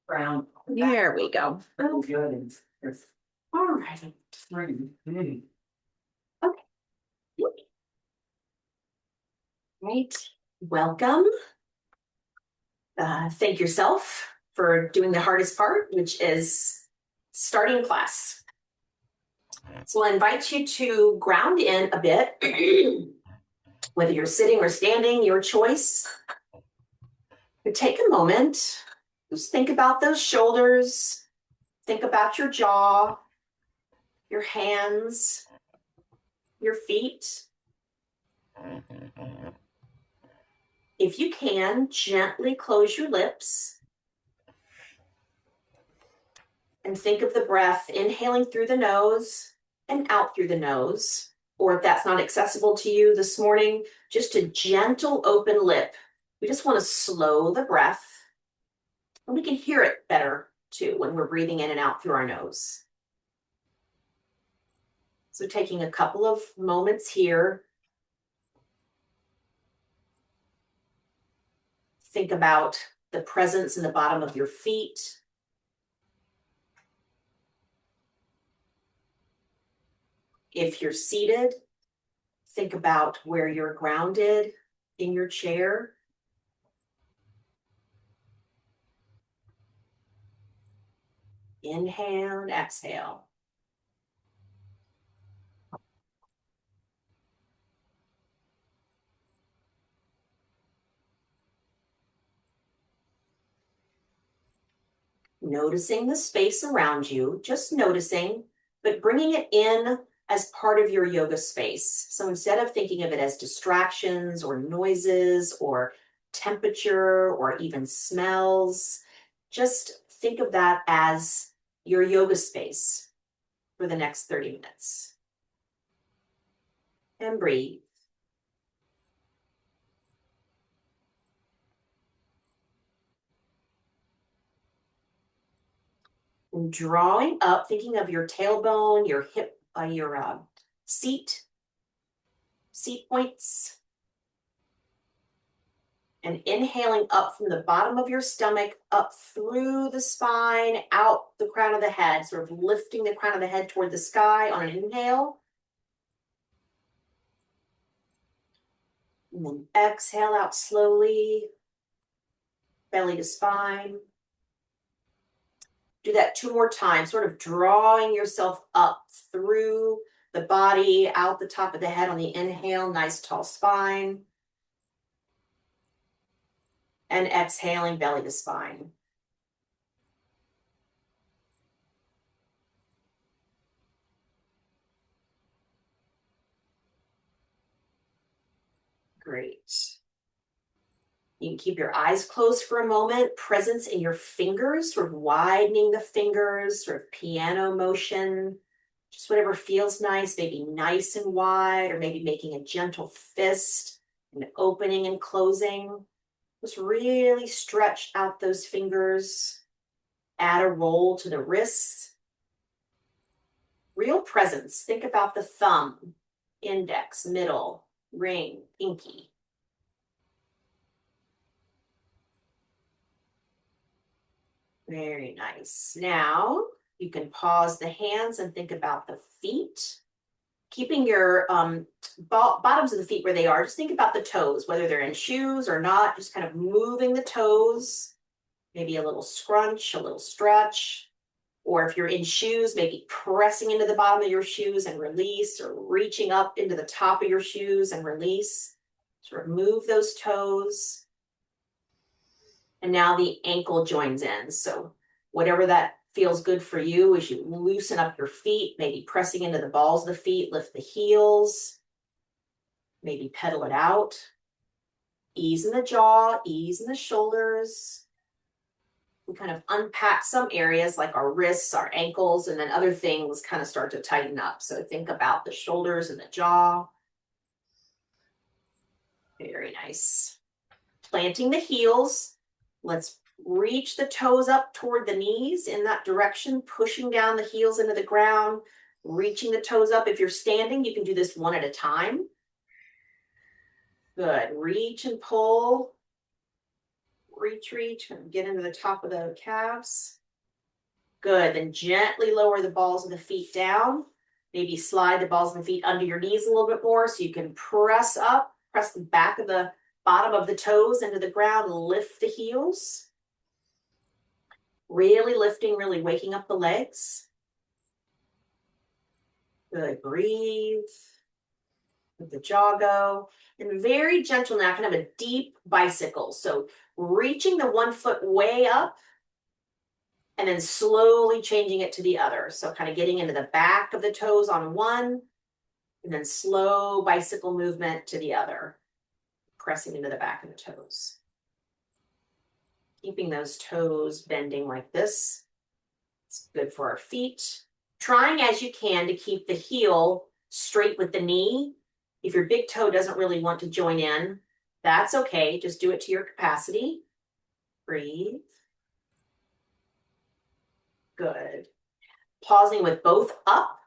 Brown. There we go. Oh, good. All right. Okay. Right. Welcome. Thank yourself for doing the hardest part, which is starting class. So I invite you to ground in a bit, whether you're sitting or standing, your choice. But take a moment, just think about those shoulders, think about your jaw, your hands, your feet. If you can, gently close your lips and think of the breath inhaling through the nose and out through the nose. Or if that's not accessible to you this morning, just a gentle open lip. We just want to slow the breath. And we can hear it better too when we're breathing in and out through our nose. So taking a couple of moments here. Think about the presence in the bottom of your feet. If you're seated, think about where you're grounded in your chair. Inhale and exhale. Noticing the space around you, just noticing, but bringing it in as part of your yoga space. So instead of thinking of it as distractions or noises or temperature or even smells, just think of that as your yoga space for the next 30 minutes. And breathe. And drawing up, thinking of your tailbone, your hip, your seat points. And inhaling up from the bottom of your stomach, up through the spine, out the crown of the head, sort of lifting the crown of the head toward the sky on an inhale. And then exhale out slowly, belly to spine. Do that 2 more times, sort of drawing yourself up through the body, out the top of the head on the inhale, nice tall spine. And exhaling, belly to spine. Great. You can keep your eyes closed for a moment, presence in your fingers, sort of widening the fingers, sort of piano motion, just whatever feels nice, maybe nice and wide, or maybe making a gentle fist and opening and closing. Just really stretch out those fingers, add a roll to the wrists. Real presence, think about the thumb, index, middle, ring, pinky. Very nice. Now you can pause the hands and think about the feet. Keeping your bottoms of the feet where they are, just think about the toes, whether they're in shoes or not, just kind of moving the toes, maybe a little scrunch, a little stretch. Or if you're in shoes, maybe pressing into the bottom of your shoes and release, or reaching up into the top of your shoes and release. Sort of move those toes. And now the ankle joins in. So whatever that feels good for you as you loosen up your feet, maybe pressing into the balls of the feet, lift the heels, maybe pedal it out. Ease in the jaw, ease in the shoulders. We kind of unpack some areas like our wrists, our ankles, and then other things kind of start to tighten up. So think about the shoulders and the jaw. Very nice. Planting the heels. Let's reach the toes up toward the knees in that direction, pushing down the heels into the ground, reaching the toes up. If you're standing, you can do this one at a time. Good. Reach and pull. reach, and get into the top of the calves. Good, then gently lower the balls of the feet down. Maybe slide the balls of the feet under your knees a little bit more so you can press up, press the back of the bottom of the toes into the ground, lift the heels. Really lifting, really waking up the legs. Good, breathe. Let the jaw go. And very gentle now, kind of a deep bicycle. So reaching the one foot way up and then slowly changing it to the other. So kind of getting into the back of the toes on one and then slow bicycle movement to the other, pressing into the back of the toes. Keeping those toes bending like this. It's good for our feet. Trying as you can to keep the heel straight with the knee. If your big toe doesn't really want to join in, that's okay. Just do it to your capacity. Breathe. Good. Pausing with both up.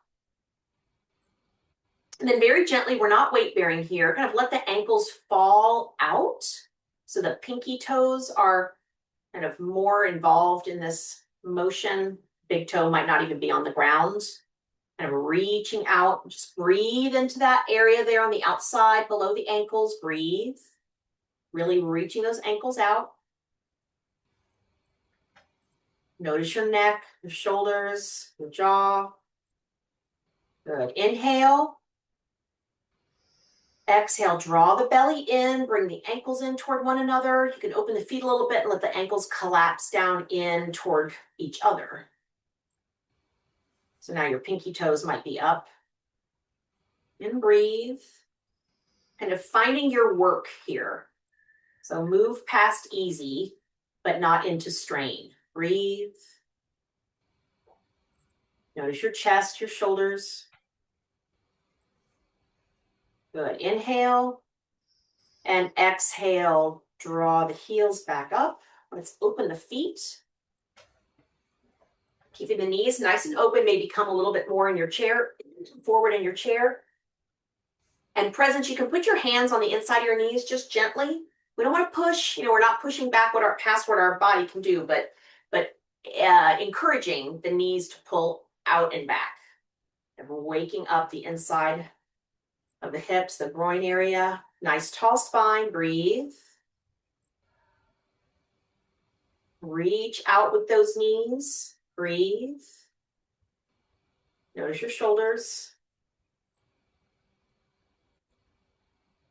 And then very gently, we're not weight bearing here. Kind of let the ankles fall out. So the pinky toes are kind of more involved in this motion. Big toe might not even be on the ground. Kind of reaching out, just breathe into that area there on the outside below the ankles. Breathe. Really reaching those ankles out. Notice your neck, your shoulders, your jaw. Good. Inhale. Exhale, draw the belly in, bring the ankles in toward one another. You can open the feet a little bit and let the ankles collapse down in toward each other. So now your pinky toes might be up. And breathe. Kind of finding your work here. So move past easy, but not into strain. Breathe. Notice your chest, your shoulders. Good. Inhale. And exhale, draw the heels back up. Let's open the feet. Keeping the knees nice and open, maybe come a little bit more in your chair, forward in your chair. And presence, you can put your hands on the inside of your knees just gently. We don't want to push, we're not pushing back past what our body can do, but encouraging the knees to pull out and back. And we're waking up the inside of the hips, the groin area. Nice tall spine, breathe. Reach out with those knees, breathe. Notice your shoulders.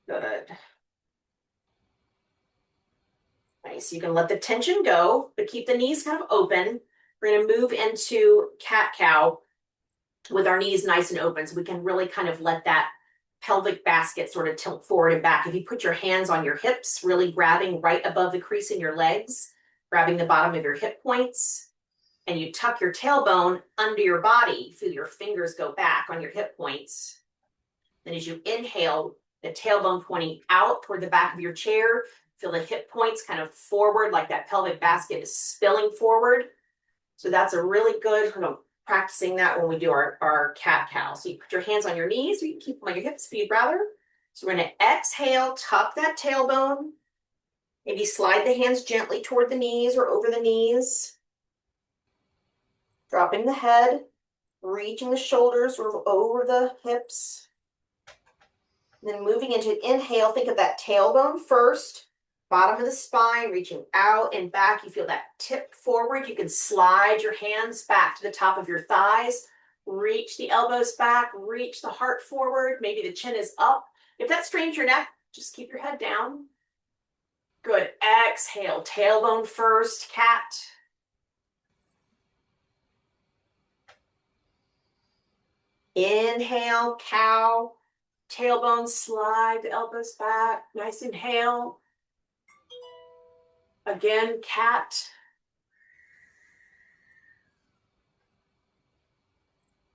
Good. Nice, you can let the tension go, but keep the knees kind of open. We're gonna move into cat-cow with our knees nice and open so we can really kind of let that pelvic basket sort of tilt forward and back. If you put your hands on your hips, really grabbing right above the crease in your legs, grabbing the bottom of your hip points, and you tuck your tailbone under your body, feel your fingers go back on your hip points. Then as you inhale, the tailbone pointing out toward the back of your chair, feel the hip points kind of forward, like that pelvic basket is spilling forward. So that's a really good, practicing that when we do our cat-cow. So you put your hands on your knees, or you can keep them on your hips if you'd rather. So we're gonna exhale, tuck that tailbone. Maybe slide the hands gently toward the knees or over the knees. Dropping the head, reaching the shoulders sort of over the hips. And then moving into inhale, think of that tailbone first, bottom of the spine, reaching out and back. You feel that tip forward. You can slide your hands back to the top of your thighs, reach the elbows back, reach the heart forward. Maybe the chin is up. If that strains your neck, just keep your head down. Good. Exhale, tailbone first, cat. Inhale, cow. Tailbone, slide the elbows back. Nice inhale. Again, cat.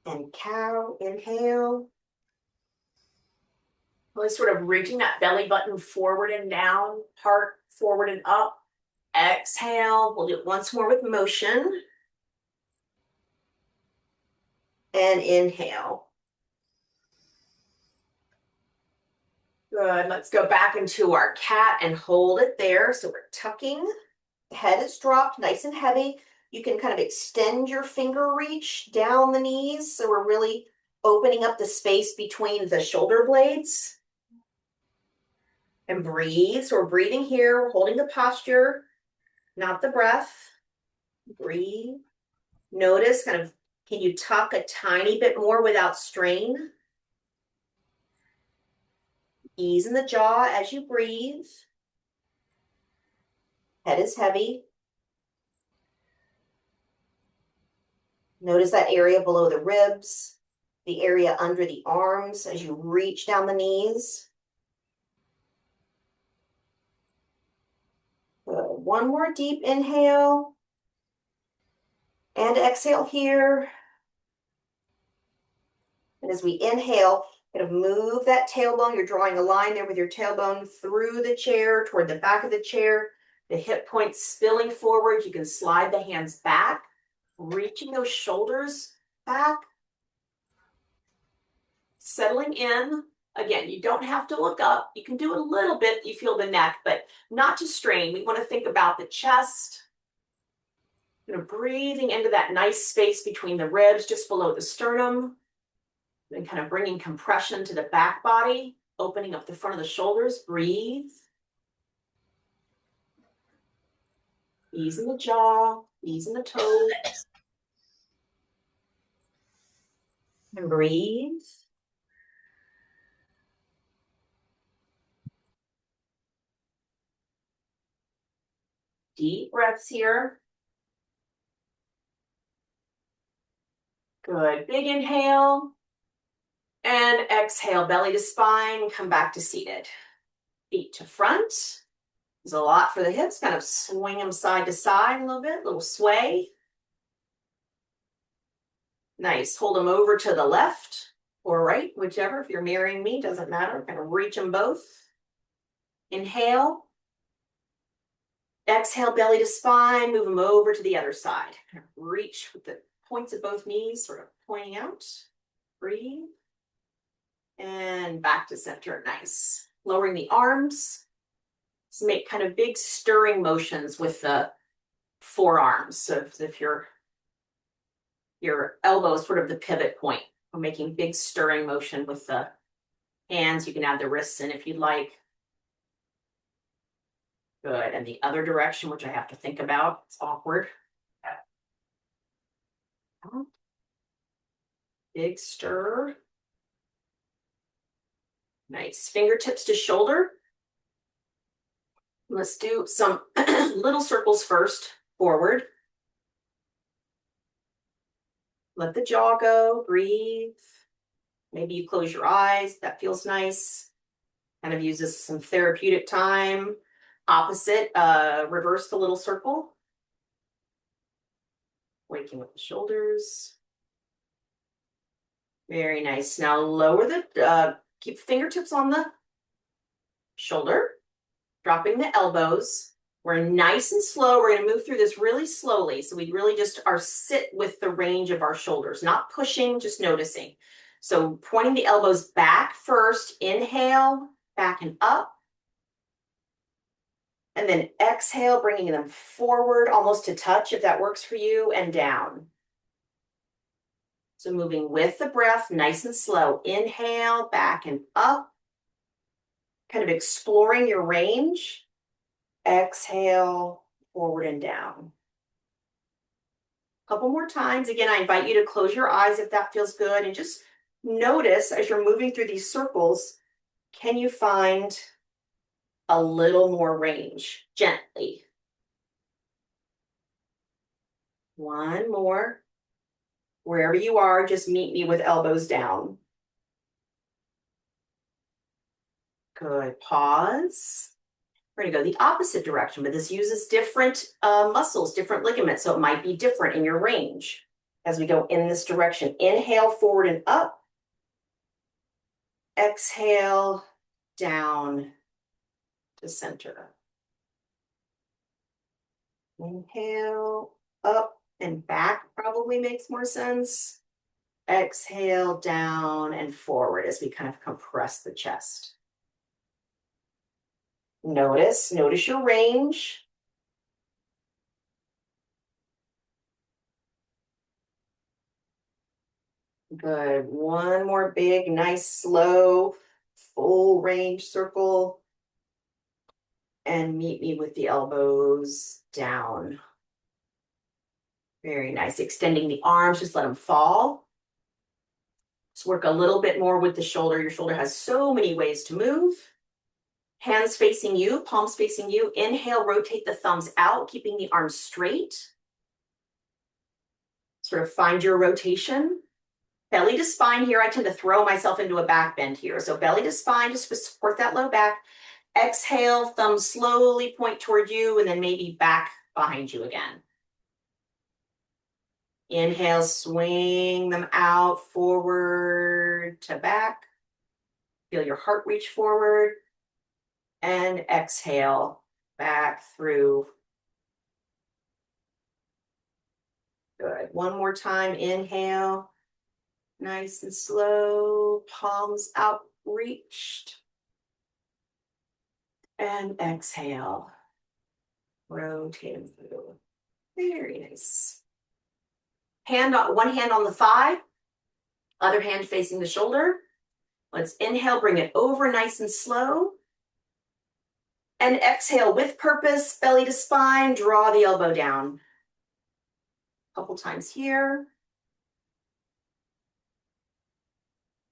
And cow, inhale. Really sort of reaching that belly button forward and down, heart forward and up. Exhale, we'll do it once more with motion. And inhale. Good, let's go back into our cat and hold it there. So we're tucking Head is dropped, nice and heavy. You can kind of extend your finger reach down the knees. So we're really opening up the space between the shoulder blades. And breathe. So we're breathing here, we're holding the posture, not the breath. Breathe. Notice kind of, can you tuck a tiny bit more without strain? Ease in the jaw as you breathe. Head is heavy. Notice that area below the ribs, the area under the arms as you reach down the knees. Good. One more deep inhale. And exhale here. And as we inhale, kind of move that tailbone. You're drawing a line there with your tailbone through the chair, toward the back of the chair. The hip points spilling forward. You can slide the hands back, reaching those shoulders back. Settling in. Again, you don't have to look up. You can do a little bit. You feel the neck, but not to strain. We want to think about the chest. Breathing into that nice space between the ribs, just below the sternum. Then kind of bringing compression to the back body, opening up the front of the shoulders. Breathe. Ease in the jaw, ease in the toes. And breathe. Deep breaths here. Good. Big inhale. And exhale, belly to spine, come back to seated. Feet to front. There's a lot for the hips, kind of swing them side to side a little bit, little sway. Nice, hold them over to the left or right, whichever, if you're mirroring me, doesn't matter. Kind of reach them both. Inhale. Exhale, belly to spine, move them over to the other side. Kind of reach with the points of both knees, sort of pointing out. Breathe. And back to center, nice. Lowering the arms. So make kind of big stirring motions with the forearms. So if your elbow is sort of the pivot point, we're making big stirring motion with the hands. You can add the wrists in if you'd like. Good. And the other direction, which I have to think about, it's awkward. Big stir. Nice. Fingertips to shoulder. Let's do some little circles first, forward. Let the jaw go, breathe. Maybe you close your eyes, that feels nice. Kind of uses some therapeutic time. Opposite, reverse the little circle. Waking with the shoulders. Very nice. Now lower the, keep the fingertips on the shoulder. Dropping the elbows. We're nice and slow. We're going to move through this really slowly. So we really just are sit with the range of our shoulders, not pushing, just noticing. So pointing the elbows back first, inhale, back and up. And then exhale, bringing them forward, almost to touch if that works for you, and down. So moving with the breath, nice and slow. Inhale, back and up. Kind of exploring your range. Exhale, forward and down. A couple more times. Again, I invite you to close your eyes if that feels good. And just notice as you're moving through these circles, can you find a little more range gently? One more. Wherever you are, just meet me with elbows down. Good. Pause. We're going to go the opposite direction, but this uses different muscles, different ligaments, so it might be different in your range as we go in this direction. Inhale, forward and up. Exhale, down to center. Inhale, up and back probably makes more sense. Exhale, down and forward as we kind of compress the chest. Notice your range. Good. One more big, nice, slow, full range circle. And meet me with the elbows down. Very nice. Extending the arms, just let them fall. Let's work a little bit more with the shoulder. Your shoulder has so many ways to move. Hands facing you, palms facing you. Inhale, rotate the thumbs out, keeping the arms straight. Sort of find your rotation. Belly to spine here. I tend to throw myself into a back bend here. So belly to spine, just to support that low back. Exhale, thumbs slowly point toward you and then maybe back behind you again. Inhale, swing them out, forward to back. Feel your heart reach forward. And exhale, back through. Good. One more time, inhale. Nice and slow, palms out reached. And exhale, rotating through. Very nice. One hand on the thigh, other hand facing the shoulder. Let's inhale, bring it over nice and slow. And exhale with purpose, belly to spine, draw the elbow down. A couple times here.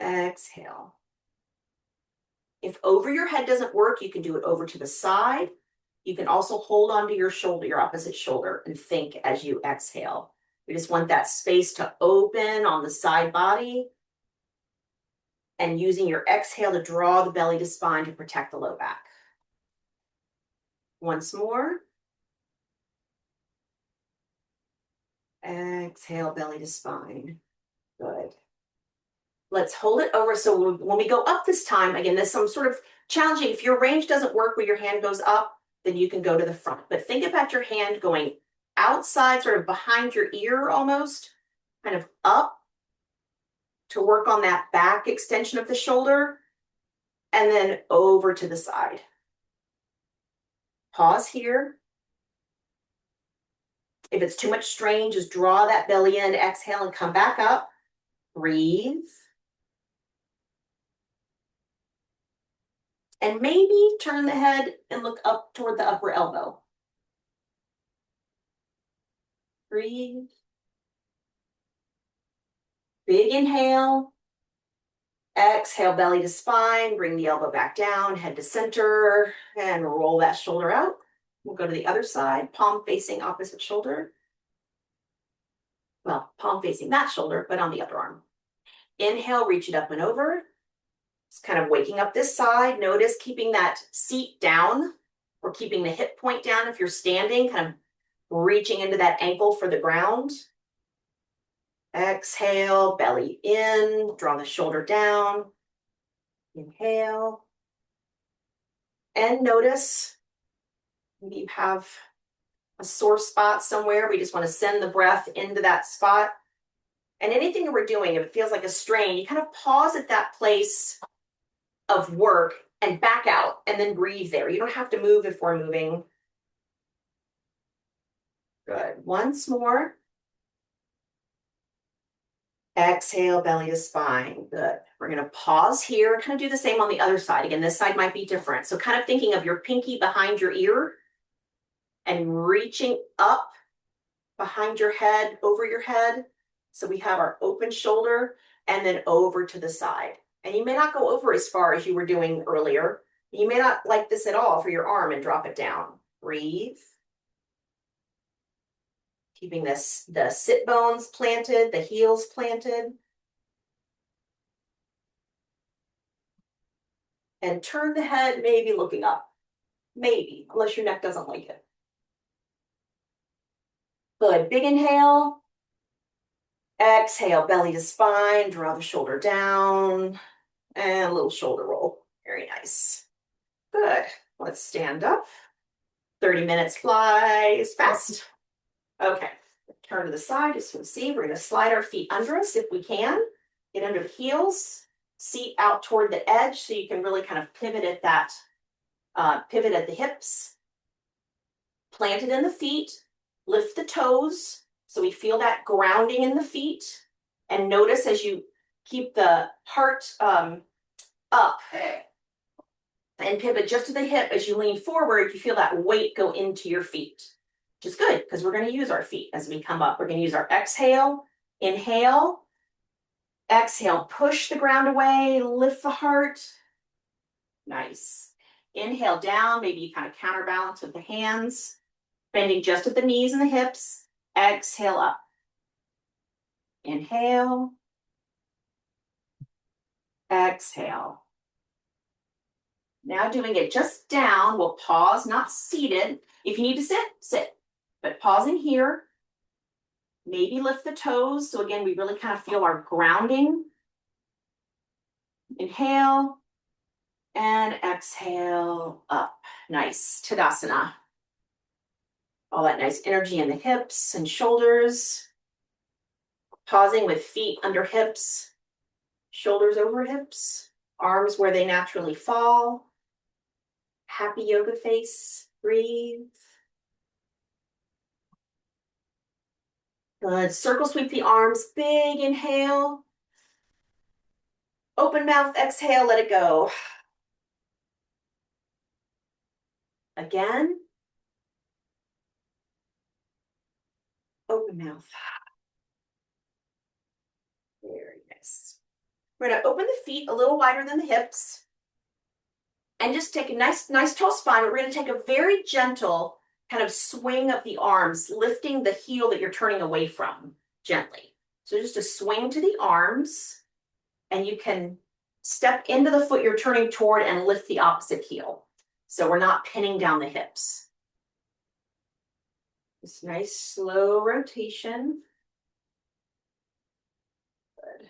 Exhale. If over your head doesn't work, you can do it over to the side. You can also hold onto your shoulder, your opposite shoulder, and think as you exhale. We just want that space to open on the side body. And using your exhale to draw the belly to spine to protect the low back. Once more. Exhale, belly to spine. Good. Let's hold it over. So when we go up this time, again, there's some sort of challenging. If your range doesn't work where your hand goes up, then you can go to the front. But think about your hand going outside, sort of behind your ear almost, kind of up to work on that back extension of the shoulder, and then over to the side. Pause here. If it's too much strain, just draw that belly in, exhale, and come back up. Breathe. And maybe turn the head and look up toward the upper elbow. Breathe. Big inhale. Exhale, belly to spine. Bring the elbow back down, head to center, and roll that shoulder out. We'll go to the other side, palm facing opposite shoulder. Well, palm facing that shoulder, but on the other arm. Inhale, reach it up and over. Just kind of waking up this side. Notice keeping that seat down or keeping the hip point down if you're standing, kind of reaching into that ankle for the ground. Exhale, belly in, draw the shoulder down. Inhale. And notice maybe you have a sore spot somewhere. We just want to send the breath into that spot. And anything that we're doing, if it feels like a strain, you kind of pause at that place of work and back out and then breathe there. You don't have to move if we're moving. Good. Once more. Exhale, belly to spine. Good. We're going to pause here and kind of do the same on the other side. Again, this side might be different. So kind of thinking of your pinky behind your ear and reaching up behind your head, over your head. So we have our open shoulder and then over to the side. And you may not go over as far as you were doing earlier. You may not like this at all for your arm and drop it down. Breathe. Keeping this, the sit bones planted, the heels planted. And turn the head, maybe looking up. Maybe, unless your neck doesn't like it. Good, big inhale. Exhale, belly to spine, draw the shoulder down. And a little shoulder roll. Very nice. Good. Let's stand up. 30 minutes flies fast. Okay. Turn to the side. As you can see, we're going to slide our feet under us if we can. Get under the heels. Seat out toward the edge so you can really kind of pivot at that, pivot at the hips. Plant it in the feet. Lift the toes so we feel that grounding in the feet. And notice as you keep the heart up and pivot just to the hip, as you lean forward, you feel that weight go into your feet, which is good because we're going to use our feet as we come up. We're going to use our exhale, inhale, exhale, push the ground away, lift the heart. Nice. Inhale down, maybe you kind of counterbalance with the hands, bending just at the knees and the hips. Exhale up. Inhale. Exhale. Now doing it just down, we'll pause, not seated. If you need to sit, sit. But pausing here, maybe lift the toes. So again, we really kind of feel our grounding. Inhale and exhale up. Nice. Tadasana. All that nice energy in the hips and shoulders. Pausing with feet under hips, shoulders over hips, arms where they naturally fall. Happy yoga face. Breathe. Good. Circle sweep the arms. Big inhale. Open mouth, exhale, let it go. Again. Open mouth. Very nice. We're going to open the feet a little wider than the hips. And just take a nice tall spine. We're going to take a very gentle kind of swing of the arms, lifting the heel that you're turning away from gently. So just a swing to the arms, and you can step into the foot you're turning toward and lift the opposite heel. So we're not pinning down the hips. This nice slow rotation. Good.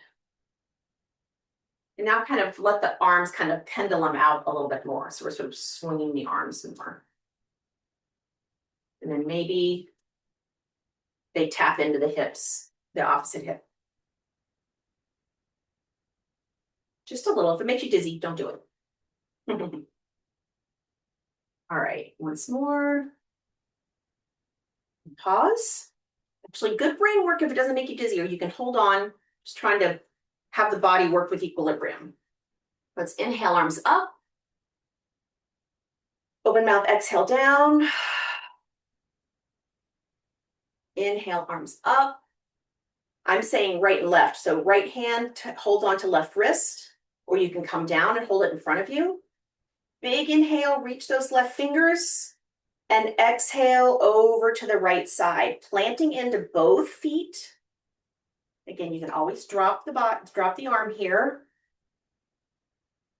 And now kind of let the arms kind of pendulum out a little bit more. So we're sort of swinging the arms more. And then maybe they tap into the hips, the opposite hip. Just a little. If it makes you dizzy, don't do it. All right, once more. Pause. Actually, good brain work if it doesn't make you dizzy, or you can hold on, just trying to have the body work with equilibrium. Let's inhale, arms up. Open mouth, exhale down. Inhale, arms up. I'm saying right and left. So right hand holds on to left wrist, or you can come down and hold it in front of you. Big inhale, reach those left fingers, and exhale over to the right side, planting into both feet. Again, you can always drop the arm here.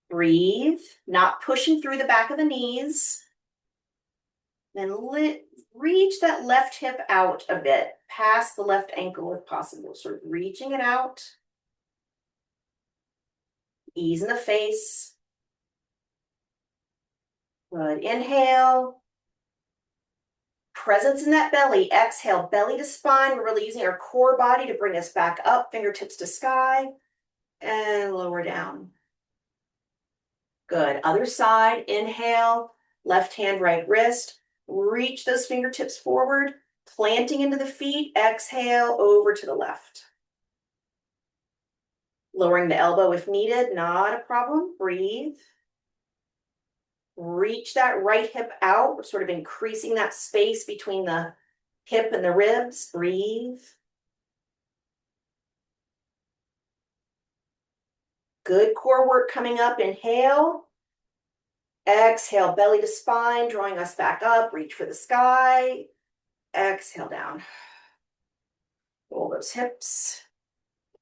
Breathe, not pushing through the back of the knees. Then reach that left hip out a bit, past the left ankle if possible. Sort of reaching it out. Ease in the face. Good. Inhale. Presence in that belly. Exhale, belly to spine. We're really using our core body to bring us back up, fingertips to sky, and lower down. Good. Other side. Inhale, left hand, right wrist. Reach those fingertips forward, planting into the feet. Exhale, over to the left. Lowering the elbow if needed, not a problem. Breathe. Reach that right hip out, sort of increasing that space between the hip and the ribs. Breathe. Good core work coming up. Inhale. Exhale, belly to spine, drawing us back up. Reach for the sky. Exhale down. Roll those hips.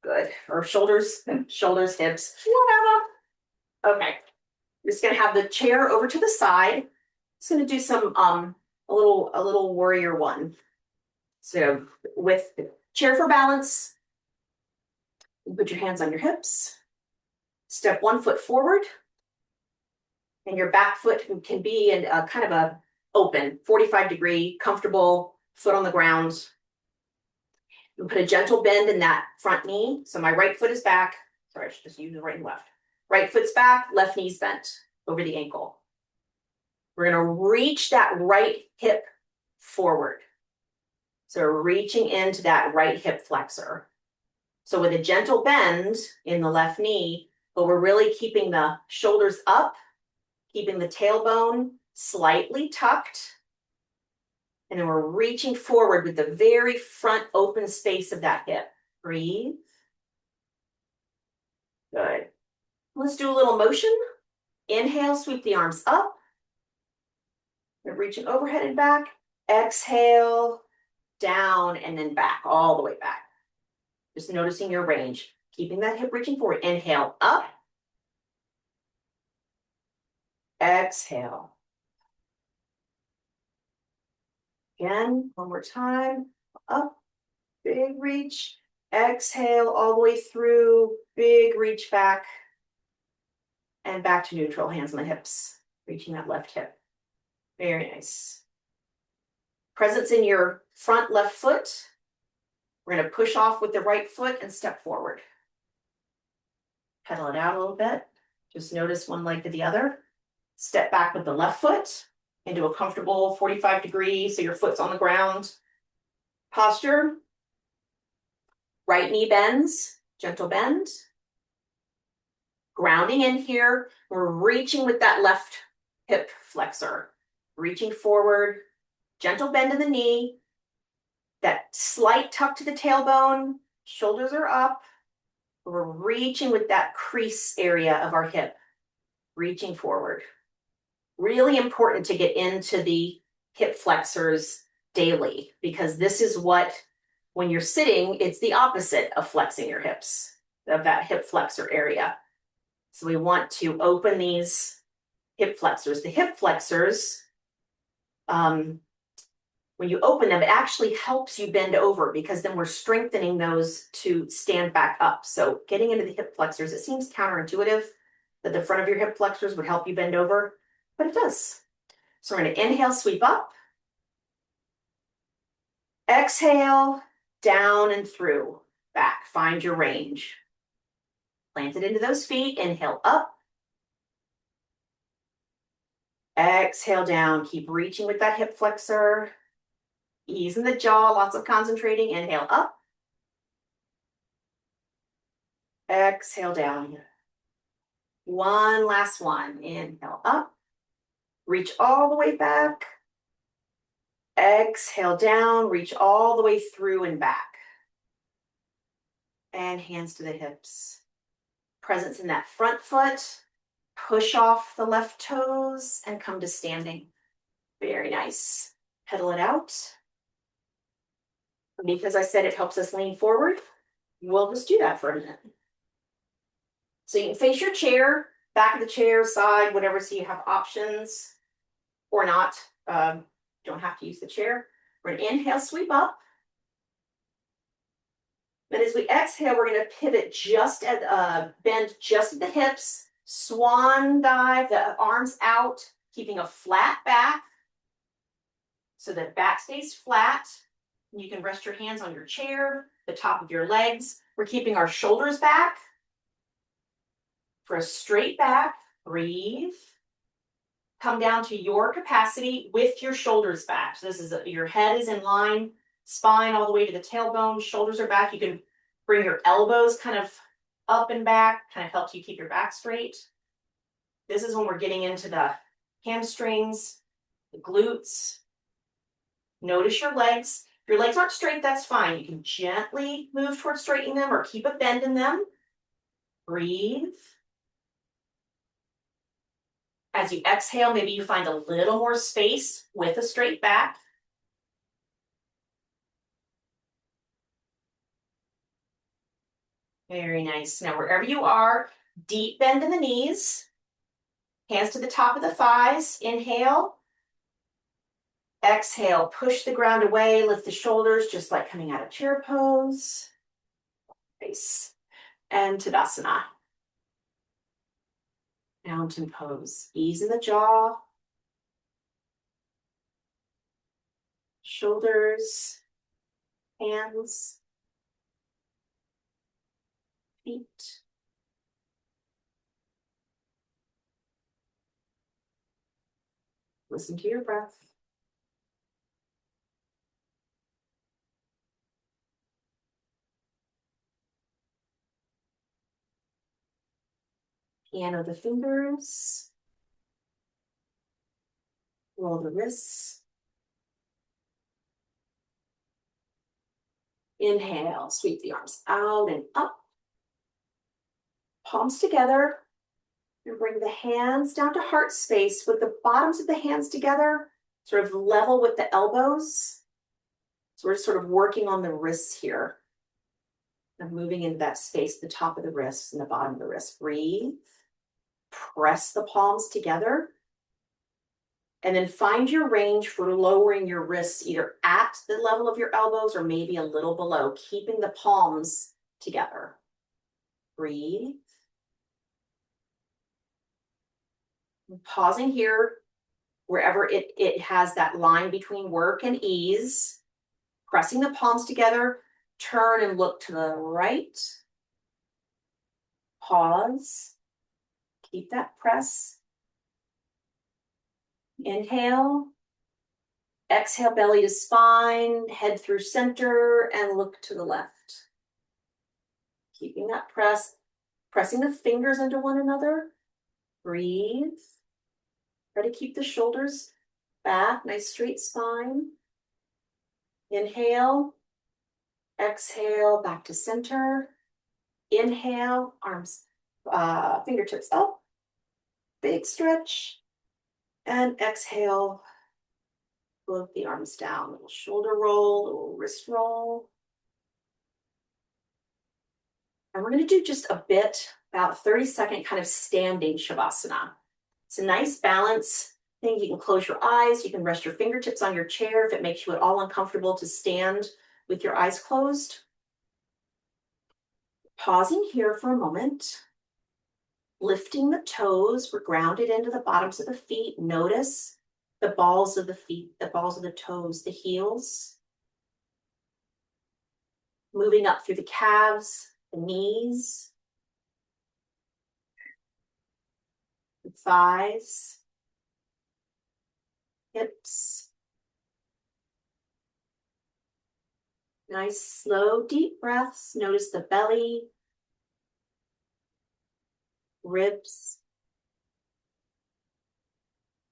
Good. Or shoulders, hips, whatever. Okay. I'm just going to have the chair over to the side. Just going to do some a little warrior one. So with the chair for balance, you put your hands on your hips. Step one foot forward. And your back foot can be in a kind of a open, 45-degree, comfortable foot on the ground. You put a gentle bend in that front knee. So my right foot is back. Sorry, I should just use the right and left. Right foot's back, left knee's bent over the ankle. We're going to reach that right hip forward. So reaching into that right hip flexor. So with a gentle bend in the left knee, but we're really keeping the shoulders up, keeping the tailbone slightly tucked. And then we're reaching forward with the very front open space of that hip. Breathe. Good. Let's do a little motion. Inhale, sweep the arms up. We're reaching overhead and back. Exhale, down, and then back, all the way back. Just noticing your range. Keeping that hip reaching forward. Inhale, up. Exhale. Again, one more time. Up, big reach. Exhale all the way through, big reach back. And back to neutral, hands on the hips. Reaching that left hip. Very nice. Presence in your front left foot. We're going to push off with the right foot and step forward. Pedal it out a little bit. Just notice one leg to the other. Step back with the left foot into a comfortable 45 degrees, so your foot's on the ground. Posture. Right knee bends, gentle bend. Grounding in here. We're reaching with that left hip flexor. Reaching forward, gentle bend in the knee. That slight tuck to the tailbone, shoulders are up. We're reaching with that crease area of our hip. Reaching forward. Really important to get into the hip flexors daily, because this is what, when you're sitting, it's the opposite of flexing your hips, of that hip flexor area. So we want to open these hip flexors. The hip flexors, when you open them, it actually helps you bend over, because then we're strengthening those to stand back up. So getting into the hip flexors, it seems counterintuitive that the front of your hip flexors would help you bend over, but it does. So we're going to inhale, sweep up. Exhale, down and through, back. Find your range. Plant it into those feet. Inhale up. Exhale down. Keep reaching with that hip flexor. Ease in the jaw, lots of concentrating. Inhale up. Exhale down. One last one. Inhale up. Reach all the way back. Exhale down. Reach all the way through and back. And hands to the hips. Presence in that front foot. Push off the left toes and come to standing. Very nice. Pedal it out. Because I said it helps us lean forward, we'll just do that for a minute. So you can face your chair, back of the chair, side, whatever, so you have options or not. Don't have to use the chair. We're going to inhale, sweep up. Then as we exhale, we're going to pivot just at, bend just at the hips, swan dive, the arms out, keeping a flat back so that back stays flat. You can rest your hands on your chair, the top of your legs. We're keeping our shoulders back. For a straight back, breathe. Come down to your capacity with your shoulders back. So this is your head is in line, spine all the way to the tailbone, shoulders are back. You can bring your elbows kind of up and back, kind of helps you keep your back straight. This is when we're getting into the hamstrings, the glutes. Notice your legs. If your legs aren't straight, that's fine. You can gently move towards straightening them or keep a bend in them. Breathe. As you exhale, maybe you find a little more space with a straight back. Very nice. Now, wherever you are, deep bend in the knees. Hands to the top of the thighs. Inhale. Exhale, push the ground away, lift the shoulders, just like coming out of chair pose. Nice. And Tadasana. Mountain pose. Ease in the jaw. Shoulders. Hands. Feet. Listen to your breath. Scan of the fingers. Roll the wrists. Inhale, sweep the arms out and up. Palms together. And bring the hands down to heart space with the bottoms of the hands together, sort of level with the elbows. So we're just sort of working on the wrists here. And moving into that space at the top of the wrists and the bottom of the wrist. Breathe. Press the palms together. And then find your range for lowering your wrists either at the level of your elbows or maybe a little below, keeping the palms together. Breathe. Pausing here, wherever it has that line between work and ease. Pressing the palms together, turn and look to the right. Pause. Keep that press. Inhale. Exhale, belly to spine, head through center, and look to the left. Keeping that press, pressing the fingers into one another. Breathe. Try to keep the shoulders back, nice straight spine. Inhale. Exhale, back to center. Inhale, arms, fingertips up. Big stretch. And exhale, float the arms down. Little shoulder roll, little wrist roll. And we're going to do just a bit, about a 30-second kind of standing Shavasana. It's a nice balance thing. You can close your eyes. You can rest your fingertips on your chair if it makes you at all uncomfortable to stand with your eyes closed. Pausing here for a moment. Lifting the toes. We're grounded into the bottoms of the feet. Notice the balls of the feet, the balls of the toes, the heels. Moving up through the calves, the knees, the thighs, hips. Nice, slow, deep breaths. Notice the belly, ribs,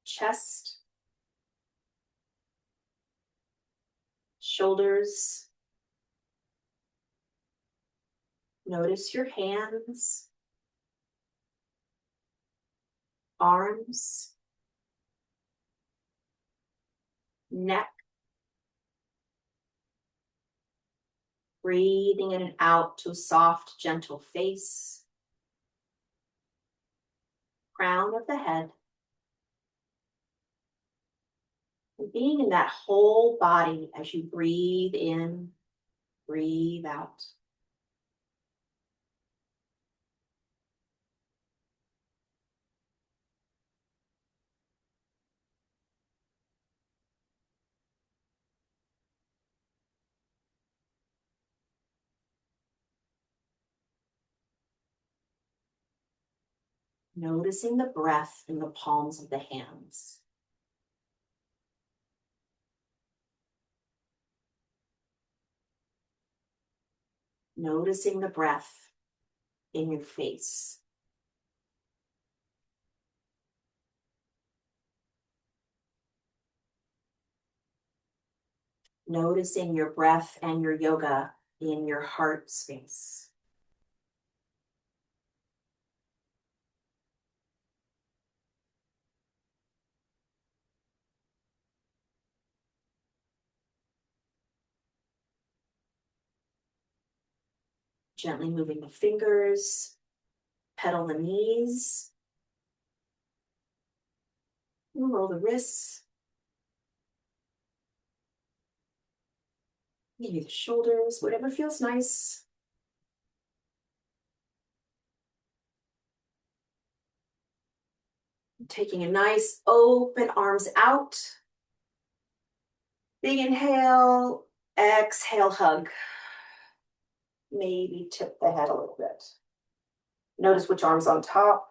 chest, shoulders. Notice your hands, arms, neck. Breathing in and out to a soft, gentle face. Crown of the head. And being in that whole body as you breathe in, breathe out. Noticing the breath in the palms of the hands. Noticing the breath in your face. Noticing your breath and your yoga in your heart space. Gently moving the fingers, pedal the knees, and roll the wrists, maybe the shoulders, whatever feels nice. Taking a nice open arms out. Big inhale, exhale, hug. Maybe tip the head a little bit. Notice which arm's on top.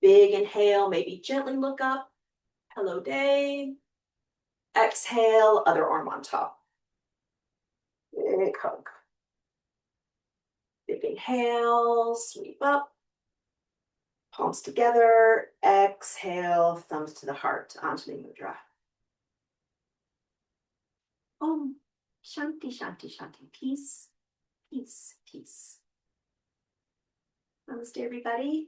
Big inhale, maybe gently look up. Hello, day. Exhale, other arm on top. Big hug. Big inhale, sweep up. palms together. Exhale, thumbs to the heart, Anjali Mudra. Om Shanti Shanti Shanti. Peace, peace, peace. Namaste, everybody.